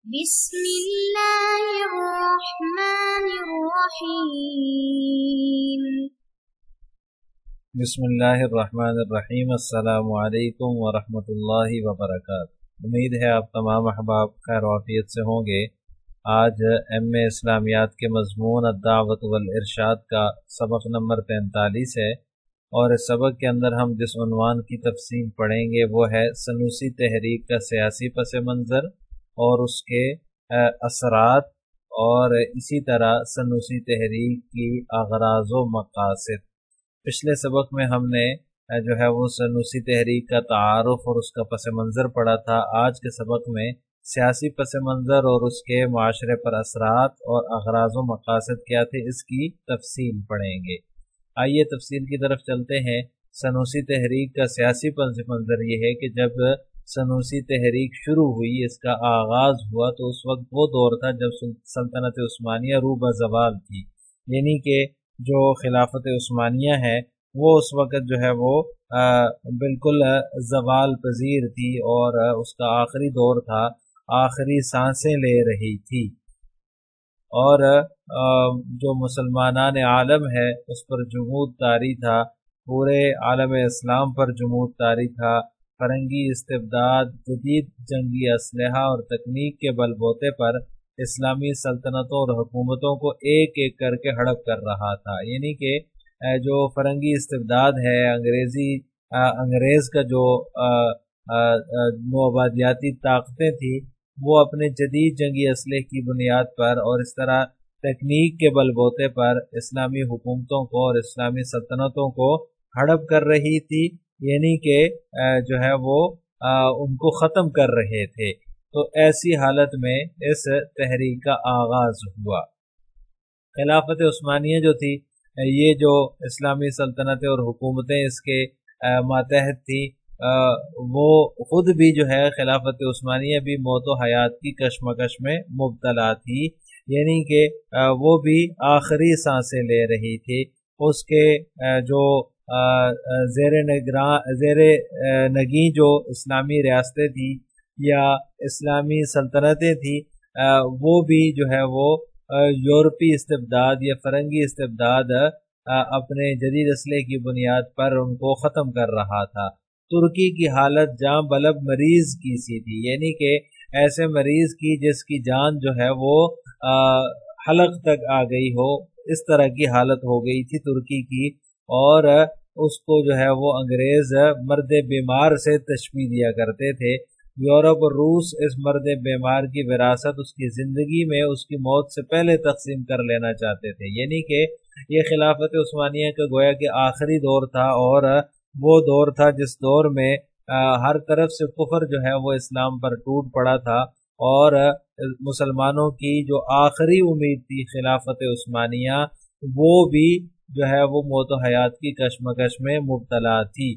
بسم اللہ الرحمن الرحیم بسم اللہ الرحمن الرحیم۔ السلام علیکم ورحمۃ اللہ وبرکاتہ۔ امید ہے آپ تمام احباب خیر و عافیت سے ہوں گے۔ آج ایم اے اسلامیات کے مضمون الدعوت والارشاد کا سبق نمبر 43 ہے، اور اس سبق کے اندر ہم جس عنوان کی تفصیل پڑھیں گے وہ ہے سنوسی تحریک کا سیاسی پس منظر اور اس کے اثرات، اور اسی طرح سنوسی تحریک کی اغراض و مقاصد۔ پچھلے سبق میں ہم نے جو ہے وہ سنوسی تحریک کا تعارف اور اس کا پس منظر پڑھا تھا۔ آج کے سبق میں سیاسی پس منظر اور اس کے معاشرے پر اثرات اور اغراض و مقاصد کیا تھے، اس کی تفصیل پڑھیں گے۔ آئیے تفصیل کی طرف چلتے ہیں۔ سنوسی تحریک کا سیاسی پس منظر یہ ہے کہ جب سنوسی تحریک شروع ہوئی، اس کا آغاز ہوا، تو اس وقت وہ دور تھا جب سلطنت عثمانیہ روبہ زوال تھی، یعنی کہ جو خلافت عثمانیہ ہے وہ اس وقت جو ہے وہ بالکل زوال پذیر تھی، اور اس کا آخری دور تھا، آخری سانسیں لے رہی تھی، اور جو مسلمانان عالم ہے اس پر جمود طاری تھا، پورے عالم اسلام پر جمود طاری تھا۔ فرنگی استبداد جدید جنگی اسلحہ اور تکنیک کے بل بوتے پر اسلامی سلطنتوں اور حکومتوں کو ایک ایک کر کے ہڑپ کر رہا تھا، یعنی کہ جو فرنگی استبداد ہے، انگریز کا جو نوآبادیاتی طاقتیں تھیں، وہ اپنے جدید جنگی اسلحے کی بنیاد پر اور اس طرح تکنیک کے بل بوتے پر اسلامی حکومتوں کو اور اسلامی سلطنتوں کو ہڑپ کر رہی تھی، یعنی کہ جو ہے وہ ان کو ختم کر رہے تھے۔ تو ایسی حالت میں اس تحریک کا آغاز ہوا۔ خلافت عثمانیہ جو تھی، یہ جو اسلامی سلطنتیں اور حکومتیں اس کے ماتحت تھی، وہ خود بھی جو ہے خلافت عثمانیہ بھی موت و حیات کی کشمکش میں مبتلا تھی، یعنی کہ وہ بھی آخری سانسیں لے رہی تھی۔ اس کے جو زیر نگیں جو اسلامی ریاستیں تھیں یا اسلامی سلطنتیں تھیں، وہ بھی جو ہے وہ یورپی استبداد یا فرنگی استبداد اپنے جدید اسلحے کی بنیاد پر ان کو ختم کر رہا تھا۔ ترکی کی حالت جاں بلب مریض کی سی تھی، یعنی کہ ایسے مریض کی جس کی جان جو ہے وہ حلق تک آ گئی ہو، اس طرح کی حالت ہو گئی تھی ترکی کی، اور اس کو جو ہے وہ انگریز مرد بیمار سے تشبیہ دیا کرتے تھے۔ یورپ اور روس اس مرد بیمار کی وراثت اس کی زندگی میں اس کی موت سے پہلے تقسیم کر لینا چاہتے تھے، یعنی کہ یہ خلافت عثمانیہ کا گویا کہ آخری دور تھا، اور وہ دور تھا جس دور میں ہر طرف سے کفر جو ہے وہ اسلام پر ٹوٹ پڑا تھا، اور مسلمانوں کی جو آخری امید تھی خلافت عثمانیہ، وہ بھی جو ہے وہ موت و حیات کی کشمکش میں مبتلا تھی۔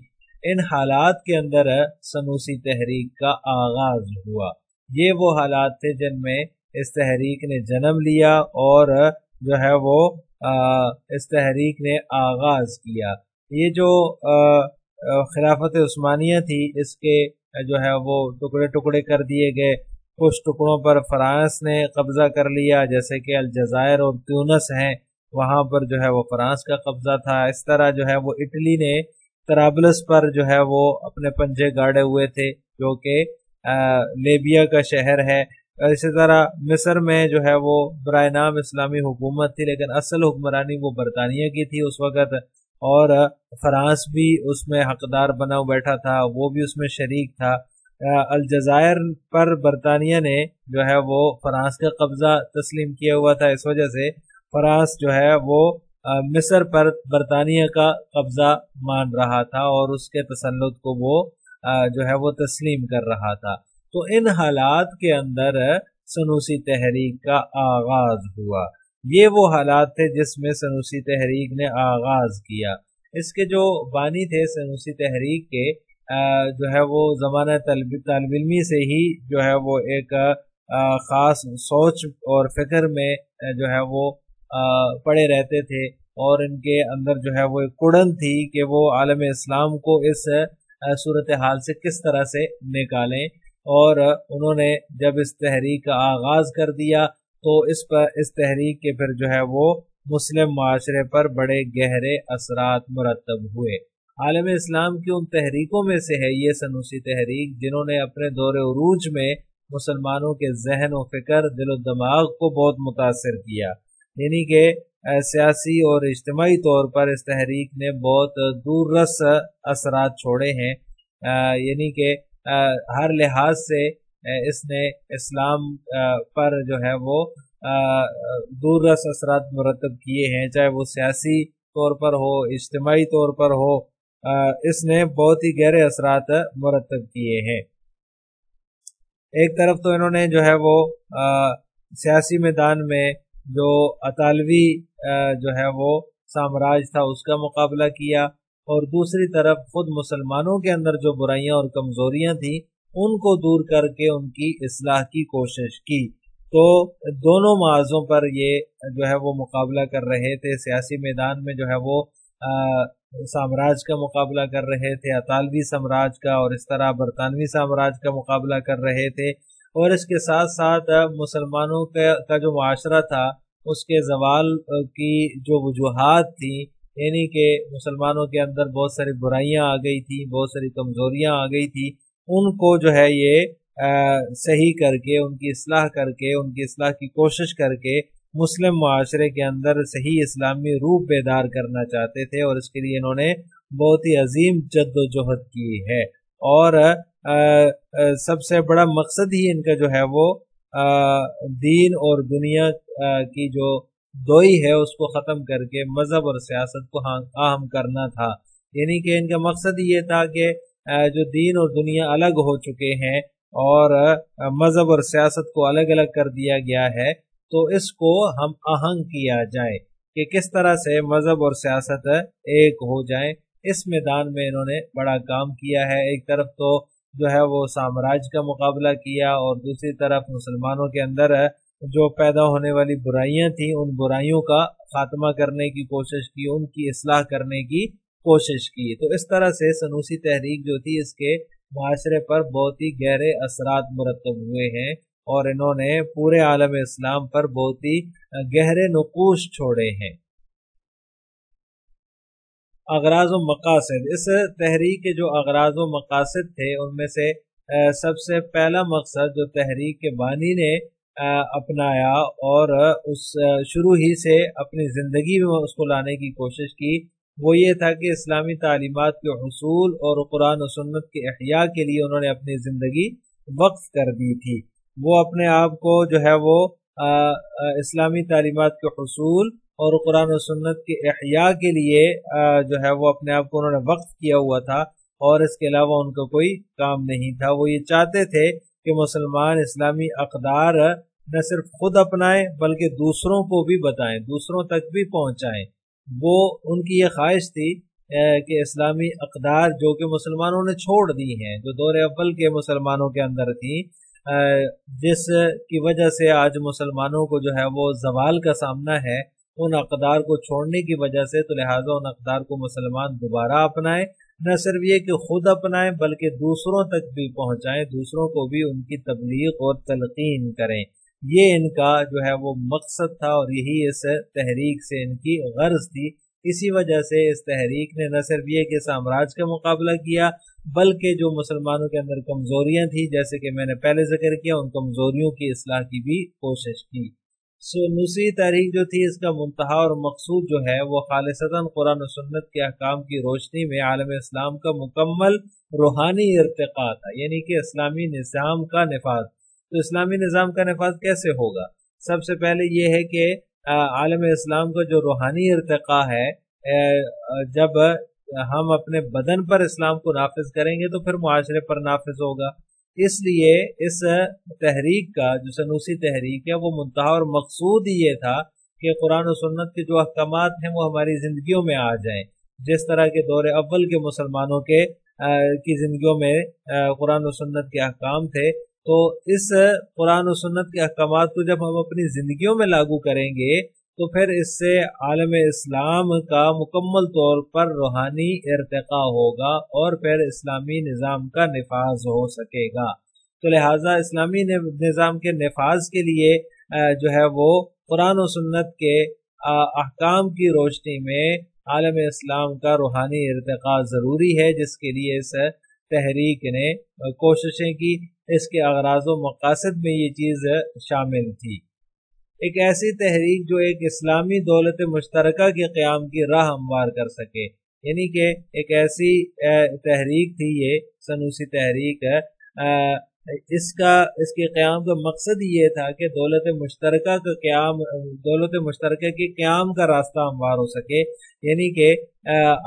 ان حالات کے اندر سنوسی تحریک کا آغاز ہوا۔ یہ وہ حالات تھے جن میں اس تحریک نے جنم لیا، اور جو ہے وہ اس تحریک نے آغاز کیا۔ یہ جو خلافت عثمانیہ تھی، اس کے جو ہے وہ ٹکڑے ٹکڑے کر دیے گئے۔ کچھ ٹکڑوں پر فرانس نے قبضہ کر لیا، جیسے کہ الجزائر اور تیونس ہیں، وہاں پر جو ہے وہ فرانس کا قبضہ تھا۔ اس طرح جو ہے وہ اٹلی نے طرابلس پر جو ہے وہ اپنے پنجے گاڑے ہوئے تھے، جو کہ لیبیا کا شہر ہے۔ اسی طرح مصر میں جو ہے وہ برائے نام اسلامی حکومت تھی، لیکن اصل حکمرانی وہ برطانیہ کی تھی اس وقت، اور فرانس بھی اس میں حقدار بنا بیٹھا تھا، وہ بھی اس میں شریک تھا۔ الجزائر پر برطانیہ نے جو ہے وہ فرانس کا قبضہ تسلیم کیا ہوا تھا، اس وجہ سے فرانس جو ہے وہ مصر پر برطانیہ کا قبضہ مان رہا تھا، اور اس کے تسلط کو وہ جو ہے وہ تسلیم کر رہا تھا۔ تو ان حالات کے اندر سنوسی تحریک کا آغاز ہوا۔ یہ وہ حالات تھے جس میں سنوسی تحریک نے آغاز کیا۔ اس کے جو بانی تھے سنوسی تحریک کے، جو ہے وہ زمانہ طالب علمی سے ہی جو ہے وہ ایک خاص سوچ اور فکر میں جو ہے وہ پڑے رہتے تھے، اور ان کے اندر جو ہے وہ ایک کڑن تھی کہ وہ عالم اسلام کو اس صورتحال سے کس طرح سے نکالیں، اور انہوں نے جب اس تحریک کا آغاز کر دیا تو اس تحریک کے پھر جو ہے وہ مسلم معاشرے پر بڑے گہرے اثرات مرتب ہوئے۔ عالم اسلام کی ان تحریکوں میں سے ہے یہ سنوسی تحریک، جنہوں نے اپنے دور عروج میں مسلمانوں کے ذہن و فکر، دل و دماغ کو بہت متاثر کیا، یعنی کہ سیاسی اور اجتماعی طور پر اس تحریک نے بہت دور رس اثرات چھوڑے ہیں، یعنی کہ ہر لحاظ سے اس نے اسلام پر جو ہے وہ دور رس اثرات مرتب کیے ہیں، چاہے وہ سیاسی طور پر ہو، اجتماعی طور پر ہو، اس نے بہت ہی گہرے اثرات مرتب کیے ہیں۔ ایک طرف تو انہوں نے جو ہے وہ سیاسی میدان میں جو اطالوی جو ہے وہ سامراج تھا اس کا مقابلہ کیا، اور دوسری طرف خود مسلمانوں کے اندر جو برائیاں اور کمزوریاں تھیں ان کو دور کر کے ان کی اصلاح کی کوشش کی۔ تو دونوں معاذوں پر یہ جو ہے وہ مقابلہ کر رہے تھے، سیاسی میدان میں جو ہے وہ سامراج کا مقابلہ کر رہے تھے، اطالوی سامراج کا، اور اس طرح برطانوی سامراج کا مقابلہ کر رہے تھے، اور اس کے ساتھ ساتھ مسلمانوں کا جو معاشرہ تھا اس کے زوال کی جو وجوہات تھیں، یعنی کہ مسلمانوں کے اندر بہت ساری برائیاں آ گئی تھیں، بہت ساری کمزوریاں آ گئی تھیں، ان کو جو ہے یہ صحیح کر کے، ان کی اصلاح کر کے، ان کی اصلاح کی کوشش کر کے مسلم معاشرے کے اندر صحیح اسلامی روح بیدار کرنا چاہتے تھے، اور اس کے لیے انہوں نے بہت ہی عظیم جد و جہد کی ہے، اور سب سے بڑا مقصد ہی ان کا جو ہے وہ دین اور دنیا کی جو دوئی ہے اس کو ختم کر کے مذہب اور سیاست کو اہم کرنا تھا، یعنی کہ ان کا مقصد یہ تھا کہ جو دین اور دنیا الگ ہو چکے ہیں اور مذہب اور سیاست کو الگ الگ کر دیا گیا ہے، تو اس کو ہم آہنگ کیا جائے کہ کس طرح سے مذہب اور سیاست ایک ہو جائیں۔ اس میدان میں انہوں نے بڑا کام کیا ہے، ایک طرف تو جو ہے وہ سامراج کا مقابلہ کیا، اور دوسری طرف مسلمانوں کے اندر جو پیدا ہونے والی برائیاں تھیں ان برائیوں کا خاتمہ کرنے کی کوشش کی، ان کی اصلاح کرنے کی کوشش کی۔ تو اس طرح سے سنوسی تحریک جو تھی اس کے معاشرے پر بہت ہی گہرے اثرات مرتب ہوئے ہیں، اور انہوں نے پورے عالم اسلام پر بہت ہی گہرے نقوش چھوڑے ہیں۔ اغراض و مقاصد، اس تحریک کے جو اغراض و مقاصد تھے ان میں سے سب سے پہلا مقصد جو تحریک کے بانی نے اپنایا اور اس شروع ہی سے اپنی زندگی میں اس کو لانے کی کوشش کی، وہ یہ تھا کہ اسلامی تعلیمات کے حصول اور قرآن و سنت کے احیاء کے لیے انہوں نے اپنی زندگی وقف کر دی تھی۔ وہ اپنے آپ کو جو ہے وہ اسلامی تعلیمات کے حصول اور قرآن و سنت کے احیاء کے لیے جو ہے وہ اپنے آپ کو انہوں نے وقف کیا ہوا تھا، اور اس کے علاوہ ان کا کوئی کام نہیں تھا۔ وہ یہ چاہتے تھے کہ مسلمان اسلامی اقدار نہ صرف خود اپنائیں بلکہ دوسروں کو بھی بتائیں، دوسروں تک بھی پہنچائیں۔ وہ ان کی یہ خواہش تھی کہ اسلامی اقدار جو کہ مسلمانوں نے چھوڑ دی ہیں، جو دور اول کے مسلمانوں کے اندر تھیں، جس کی وجہ سے آج مسلمانوں کو جو ہے وہ زوال کا سامنا ہے، ان اقدار کو چھوڑنے کی وجہ سے، تو لہٰذا ان اقدار کو مسلمان دوبارہ اپنائیں، نہ صرف یہ کہ خود اپنائیں بلکہ دوسروں تک بھی پہنچائیں، دوسروں کو بھی ان کی تبلیغ اور تلقین کریں۔ یہ ان کا جو ہے وہ مقصد تھا، اور یہی اس تحریک سے ان کی غرض تھی۔ اسی وجہ سے اس تحریک نے نہ صرف یہ کہ سامراج کا مقابلہ کیا بلکہ جو مسلمانوں کے اندر کمزوریاں تھیں، جیسے کہ میں نے پہلے ذکر کیا، ان کمزوریوں کی اصلاح کی بھی کوشش کی۔ سنوسی تحریک جو تھی اس کا منتہا اور مقصود جو ہے وہ خالصتاً قرآن و سنت کے احکام کی روشنی میں عالم اسلام کا مکمل روحانی ارتقاء تھا، یعنی کہ اسلامی نظام کا نفاذ۔ تو اسلامی نظام کا نفاذ کیسے ہوگا؟ سب سے پہلے یہ ہے کہ عالم اسلام کا جو روحانی ارتقاء ہے، جب ہم اپنے بدن پر اسلام کو نافذ کریں گے تو پھر معاشرے پر نافذ ہوگا۔ اس لیے اس تحریک کا جو سنوسی تحریک ہے وہ منتہا اور مقصود ہی یہ تھا کہ قرآن و سنت کے جو احکامات ہیں وہ ہماری زندگیوں میں آ جائیں، جس طرح کے دور اول کے مسلمانوں کی زندگیوں میں قرآن و سنت کے احکام تھے۔ تو اس قرآن و سنت کے احکامات کو جب ہم اپنی زندگیوں میں لاگو کریں گے تو پھر اس سے عالم اسلام کا مکمل طور پر روحانی ارتقاء ہوگا، اور پھر اسلامی نظام کا نفاذ ہو سکے گا۔ تو لہٰذا اسلامی نظام کے نفاذ کے لیے جو ہے وہ قرآن و سنت کے احکام کی روشنی میں عالم اسلام کا روحانی ارتقاء ضروری ہے، جس کے لیے اس تحریک نے کوششیں کی۔ اس کے اغراض و مقاصد میں یہ چیز شامل تھی، ایک ایسی تحریک جو ایک اسلامی دولت مشترکہ کے قیام کی راہ ہموار کر سکے، یعنی کہ ایک ایسی تحریک تھی یہ سنوسی تحریک۔ اس کے قیام کا مقصد یہ تھا کہ دولت مشترکہ کے قیام کا راستہ ہموار ہو سکے، یعنی کہ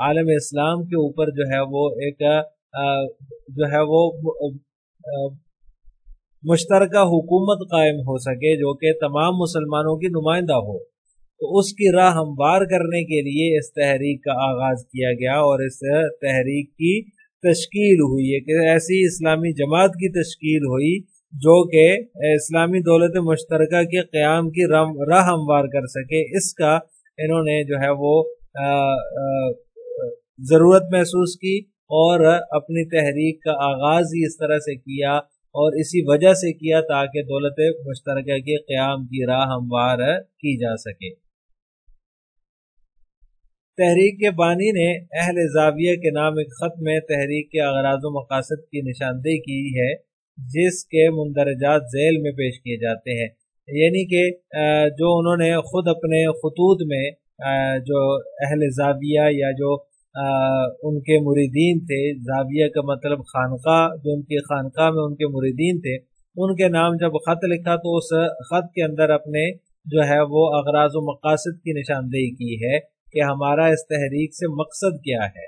عالم اسلام کے اوپر جو ہے وہ ایک مشترکہ حکومت قائم ہو سکے جو کہ تمام مسلمانوں کی نمائندہ ہو۔ تو اس کی راہ ہموار کرنے کے لیے اس تحریک کا آغاز کیا گیا، اور اس تحریک کی تشکیل ہوئی، ایک ایسی اسلامی جماعت کی تشکیل ہوئی جو کہ اسلامی دولت مشترکہ کے قیام کی راہ ہموار کر سکے۔ اس کا انہوں نے جو ہے وہ ضرورت محسوس کی، اور اپنی تحریک کا آغاز ہی اس طرح سے کیا اور اسی وجہ سے کیا تاکہ دولت مشترکہ کے قیام کی راہ ہموار کی جا سکے۔ تحریک کے بانی نے اہل زاویہ کے نام ایک خط میں تحریک کے اغراض و مقاصد کی نشاندہی کی ہے، جس کے مندرجات ذیل میں پیش کیے جاتے ہیں، یعنی کہ جو انہوں نے خود اپنے خطوط میں جو اہل زاویہ یا جو ان کے مریدین تھے، زاویہ کا مطلب خانقاہ، جو ان کی خانقاہ میں ان کے مریدین تھے، ان کے نام جب خط لکھا تو اس خط کے اندر اپنے جو ہے وہ اغراض و مقاصد کی نشاندہی کی ہے کہ ہمارا اس تحریک سے مقصد کیا ہے۔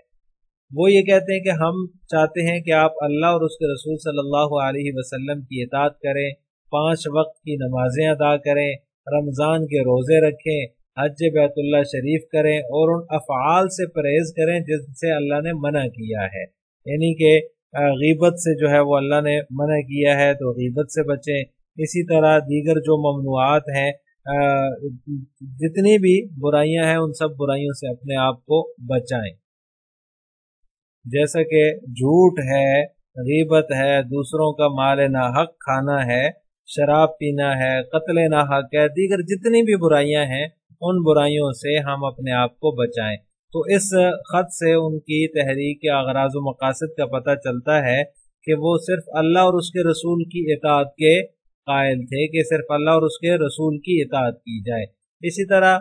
وہ یہ کہتے ہیں کہ ہم چاہتے ہیں کہ آپ اللہ اور اس کے رسول صلی اللہ علیہ وسلم کی اطاعت کریں، 5 وقت کی نمازیں ادا کریں، رمضان کے روزے رکھیں، حج بیت اللہ شریف کریں، اور ان افعال سے پرہیز کریں جن سے اللہ نے منع کیا ہے، یعنی کہ غیبت سے جو ہے وہ اللہ نے منع کیا ہے تو غیبت سے بچیں، اسی طرح دیگر جو ممنوعات ہیں، جتنی بھی برائیاں ہیں ان سب برائیوں سے اپنے آپ کو بچائیں، جیسا کہ جھوٹ ہے، غیبت ہے، دوسروں کا مال ناحق کھانا ہے، شراب پینا ہے، قتل ناحق ہے، دیگر جتنی بھی برائیاں ہیں ان برائیوں سے ہم اپنے آپ کو بچائیں۔ تو اس خط سے ان کی تحریک کے اغراض و مقاصد کا پتہ چلتا ہے کہ وہ صرف اللہ اور اس کے رسول کی اطاعت کے قائل تھے، کہ صرف اللہ اور اس کے رسول کی اطاعت کی جائے۔ اسی طرح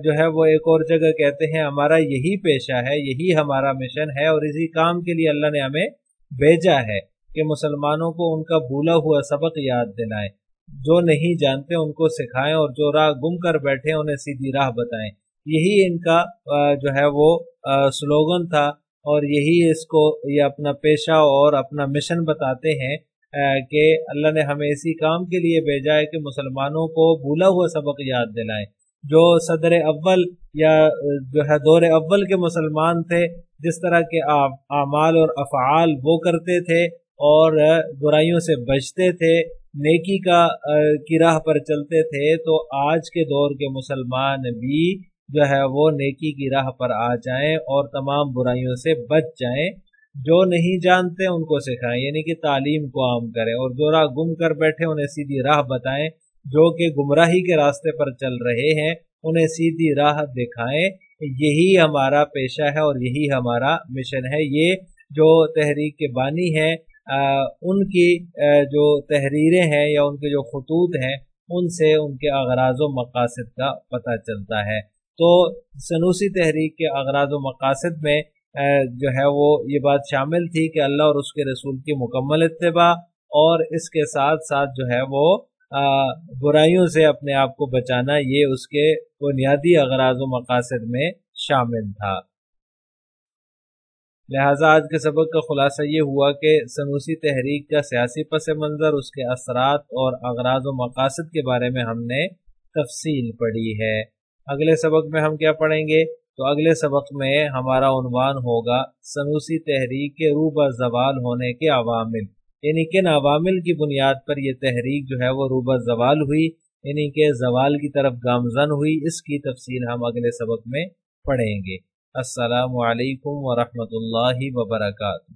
جو ہے وہ ایک اور جگہ کہتے ہیں ہمارا یہی پیشہ ہے، یہی ہمارا مشن ہے، اور اسی کام کے لیے اللہ نے ہمیں بھیجا ہے کہ مسلمانوں کو ان کا بھولا ہوا سبق یاد دلائیں، جو نہیں جانتے ان کو سکھائیں، اور جو راہ گم کر بیٹھے انہیں سیدھی راہ بتائیں۔ یہی ان کا جو ہے وہ سلوگن تھا، اور یہی اس کو یہ اپنا پیشہ اور اپنا مشن بتاتے ہیں کہ اللہ نے ہمیں اسی کام کے لیے بھیجا ہے کہ مسلمانوں کو بھولا ہوا سبق یاد دلائیں۔ جو صدر اول یا جو ہے دور اول کے مسلمان تھے، جس طرح کے اعمال اور افعال وہ کرتے تھے اور برائیوں سے بچتے تھے، نیکی کی راہ پر چلتے تھے، تو آج کے دور کے مسلمان بھی جو ہے وہ نیکی کی راہ پر آ جائیں اور تمام برائیوں سے بچ جائیں۔ جو نہیں جانتے ان کو سکھائیں، یعنی کہ تعلیم کو عام کریں، اور جو راہ گم کر بیٹھے انہیں سیدھی راہ بتائیں، جو کہ گمراہی کے راستے پر چل رہے ہیں انہیں سیدھی راہ دکھائیں۔ یہی ہمارا پیشہ ہے اور یہی ہمارا مشن ہے۔ یہ جو تحریک کے بانی ہیں ان کی جو تحریریں ہیں یا ان کے جو خطوط ہیں ان سے ان کے اغراض و مقاصد کا پتہ چلتا ہے۔ تو سنوسی تحریک کے اغراض و مقاصد میں جو ہے وہ یہ بات شامل تھی کہ اللہ اور اس کے رسول کی مکمل اتباع، اور اس کے ساتھ ساتھ جو ہے وہ برائیوں سے اپنے آپ کو بچانا، یہ اس کے بنیادی اغراض و مقاصد میں شامل تھا۔ لہٰذا آج کے سبق کا خلاصہ یہ ہوا کہ سنوسی تحریک کا سیاسی پس منظر، اس کے اثرات اور اغراض و مقاصد کے بارے میں ہم نے تفصیل پڑھی ہے۔ اگلے سبق میں ہم کیا پڑھیں گے؟ تو اگلے سبق میں ہمارا عنوان ہوگا سنوسی تحریک کے روبہ زوال ہونے کے عوامل، یعنی کن عوامل کی بنیاد پر یہ تحریک جو ہے وہ روبہ زوال ہوئی، یعنی کہ زوال کی طرف گامزن ہوئی۔ اس کی تفصیل ہم اگلے سبق میں پڑھیں گے۔ السلام علیکم ورحمۃ اللہ وبرکاتہ۔